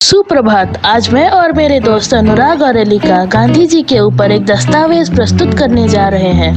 सुप्रभात। आज मैं और मेरे दोस्त अनुराग और एलिका गांधी जी के ऊपर एक दस्तावेज प्रस्तुत करने जा रहे हैं।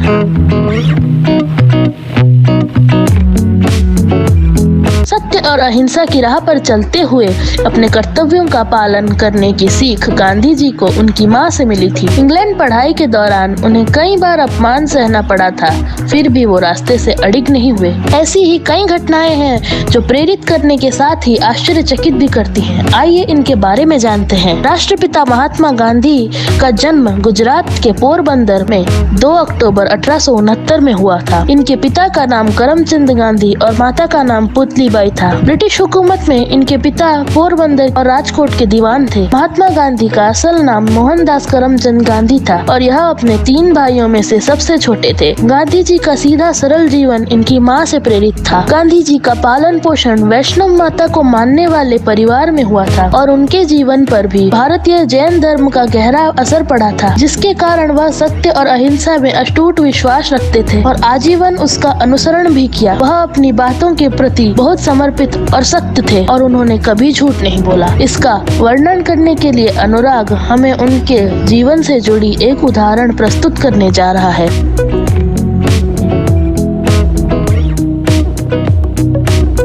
सत्य और अहिंसा की राह पर चलते हुए अपने कर्तव्यों का पालन करने की सीख गांधी जी को उनकी माँ से मिली थी। इंग्लैंड पढ़ाई के दौरान उन्हें कई बार अपमान सहना पड़ा था, फिर भी वो रास्ते से अडिग नहीं हुए। ऐसी ही कई घटनाएं हैं जो प्रेरित करने के साथ ही आश्चर्यचकित भी करती हैं। आइए इनके बारे में जानते हैं। राष्ट्रपिता महात्मा गांधी का जन्म गुजरात के पोरबंदर में 2 अक्टूबर 1869 में हुआ था। इनके पिता का नाम करमचंद गांधी और माता का नाम पुतलीबाई था। ब्रिटिश हुकूमत में इनके पिता पोरबंदर और राजकोट के दीवान थे। महात्मा गांधी का असल नाम मोहनदास करमचंद गांधी था और यह अपने 3 भाइयों में से सबसे छोटे थे। गांधी जी का सीधा सरल जीवन इनकी माँ से प्रेरित था। गांधी जी का पालन पोषण वैष्णव माता को मानने वाले परिवार में हुआ था और उनके जीवन पर भी भारतीय जैन धर्म का गहरा असर पड़ा था, जिसके कारण वह सत्य और अहिंसा में अटूट विश्वास रखते थे और आजीवन उसका अनुसरण भी किया। वह अपनी बातों के प्रति बहुत समर्पित और सत्य थे और उन्होंने कभी झूठ नहीं बोला। इसका वर्णन करने के लिए अनुराग हमें उनके जीवन से जुड़ी एक उदाहरण प्रस्तुत करने जा रहा है।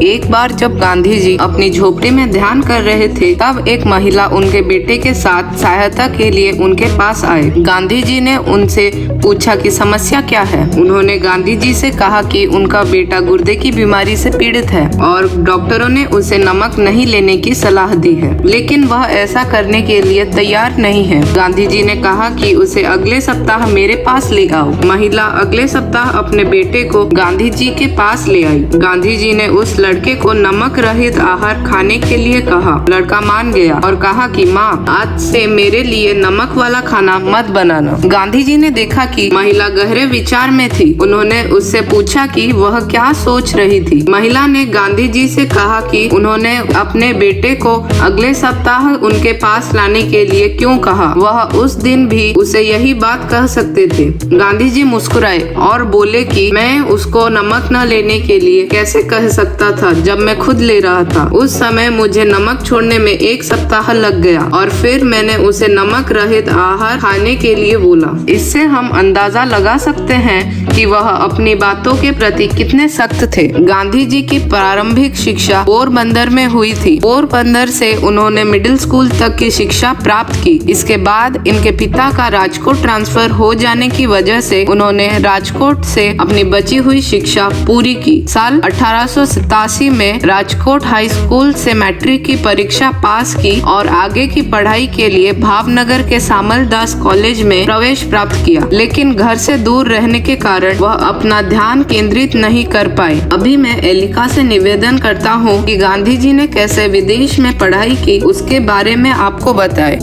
एक बार जब गांधी जी अपनी झोपड़ी में ध्यान कर रहे थे, तब एक महिला उनके बेटे के साथ सहायता के लिए उनके पास आए। गांधी जी ने उनसे पूछा कि समस्या क्या है। उन्होंने गांधी जी से कहा कि उनका बेटा गुर्दे की बीमारी से पीड़ित है और डॉक्टरों ने उसे नमक नहीं लेने की सलाह दी है, लेकिन वह ऐसा करने के लिए तैयार नहीं है। गांधी जी ने कहा कि उसे अगले सप्ताह मेरे पास ले आओ। महिला अगले सप्ताह अपने बेटे को गांधी जी के पास ले आई। गांधी जी ने उस लड़के को नमक रहित आहार खाने के लिए कहा। लड़का मान गया और कहा कि माँ, आज से मेरे लिए नमक वाला खाना मत बनाना। गांधी जी ने देखा कि महिला गहरे विचार में थी। उन्होंने उससे पूछा कि वह क्या सोच रही थी। महिला ने गांधी जी से कहा कि उन्होंने अपने बेटे को अगले सप्ताह उनके पास लाने के लिए क्यों कहा। वह उस दिन भी उसे यही बात कह सकते थे। गांधी जी मुस्कुराए और बोले कि मैं उसको नमक न लेने के लिए कैसे कह सकता था जब मैं खुद ले रहा था। उस समय मुझे नमक छोड़ने में 1 सप्ताह लग गया और फिर मैंने उसे नमक रहित आहार खाने के लिए बोला। इससे हम अंदाजा लगा सकते हैं कि वह अपनी बातों के प्रति कितने सख्त थे। गांधी जी की प्रारंभिक शिक्षा पोरबंदर में हुई थी। पोरबंदर से उन्होंने मिडिल स्कूल तक की शिक्षा प्राप्त की। इसके बाद इनके पिता का राजकोट ट्रांसफर हो जाने की वजह से उन्होंने राजकोट से अपनी बची हुई शिक्षा पूरी की। साल 1887 में राजकोट हाई स्कूल से मैट्रिक की परीक्षा पास की और आगे की पढ़ाई के लिए भावनगर के सामलदास कॉलेज में प्रवेश प्राप्त किया, लेकिन घर से दूर रहने के कारण वह अपना ध्यान केंद्रित नहीं कर पाए। अभी मैं एलिका से निवेदन करता हूँ कि गांधी जी ने कैसे विदेश में पढ़ाई की उसके बारे में आपको बताए।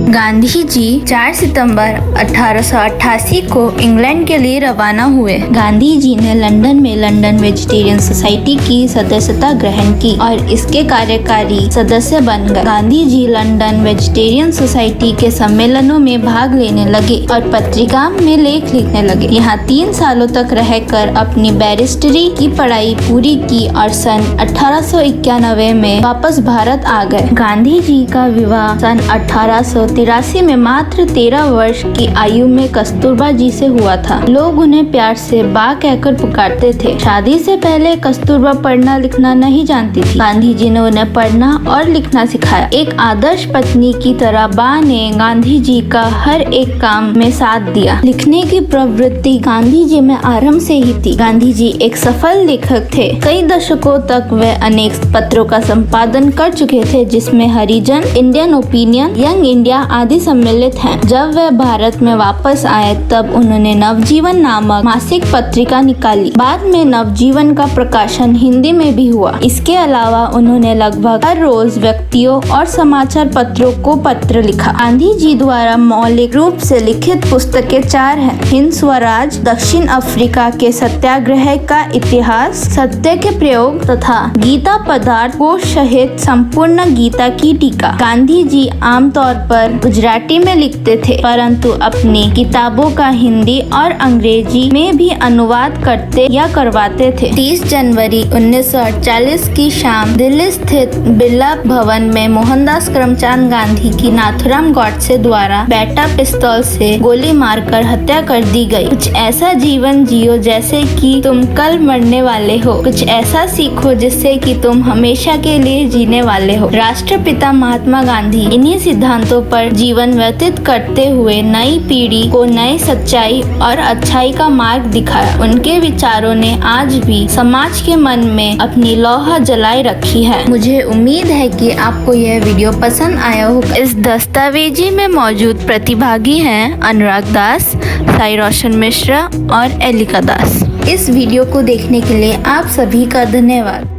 गांधी जी 4 सितंबर 1888 को इंग्लैंड के लिए रवाना हुए। गांधी जी ने लंदन में लंदन वेजिटेरियन सोसाइटी की सदस्यता ग्रहण की और इसके कार्यकारी सदस्य बन गए। Gandhi ji London vegetarian society के सम्मेलनों में भाग लेने लगे और पत्रिका में लेख लिखने लगे। यहाँ 3 सालों तक रहकर अपनी बैरिस्टरी की पढ़ाई पूरी की और सन 1891 में वापस भारत आ गए। गांधी जी का विवाह सन 1883 में मात्र 13 वर्ष की आयु में कस्तूरबा जी से हुआ था। लोग उन्हें प्यार से बा कहकर पुकारते थे। शादी से पहले कस्तूरबा पढ़ना लिखना नहीं जानती थी। गांधी जी ने उन्हें पढ़ना और लिखना सिखाया। एक आदर्श पत्नी की तरह बा ने गांधी जी का हर एक काम में साथ दिया। लिखने की प्रवृत्ति गांधी जी में आरंभ से ही थी। गांधी जी एक सफल लेखक थे। कई दशकों तक वे अनेक पत्रों का संपादन कर चुके थे, जिसमें हरिजन, इंडियन ओपिनियन, यंग इंडिया आदि सम्मिलित हैं। जब वे भारत में वापस आए तब उन्होंने नवजीवन नामक मासिक पत्रिका निकाली। बाद में नवजीवन का प्रकाशन हिंदी में भी हुआ। इसके अलावा उन्होंने लगभग हर रोज व्यक्तियों और समाचार पत्रों को पत्र लिखा। गांधी जी द्वारा मौलिक रूप से लिखित पुस्तकें 4 हैं। हिंद स्वराज, दक्षिण अफ्रीका के सत्याग्रह का इतिहास, सत्य के प्रयोग तथा गीता पदार्थ को सहित संपूर्ण गीता की टीका। गांधी जी आमतौर पर गुजराती में लिखते थे, परंतु अपनी किताबों का हिंदी और अंग्रेजी में भी अनुवाद करते या करवाते थे। 30 जनवरी 1948 की शाम दिल्ली स्थित बिरला भवन में मोहनदास करमचंद गांधी की नाथूराम गॉडसे द्वारा बेटा पिस्तौल से गोली मारकर हत्या कर दी गई। कुछ ऐसा जीवन जियो जैसे कि तुम कल मरने वाले हो, कुछ ऐसा सीखो जिससे कि तुम हमेशा के लिए जीने वाले हो। राष्ट्रपिता महात्मा गांधी इन्हीं सिद्धांतों पर जीवन व्यतीत करते हुए नई पीढ़ी को नई सच्चाई और अच्छाई का मार्ग दिखाया। उनके विचारों ने आज भी समाज के मन में अपनी लौह जलाई रखी है। मुझे उम्मीद है कि आपको यह वीडियो पसंद आया होगा। इस दस्तावेजी में मौजूद प्रतिभागी हैं अनुराग दास, साई रोशन मिश्रा और एलिका दास। इस वीडियो को देखने के लिए आप सभी का धन्यवाद।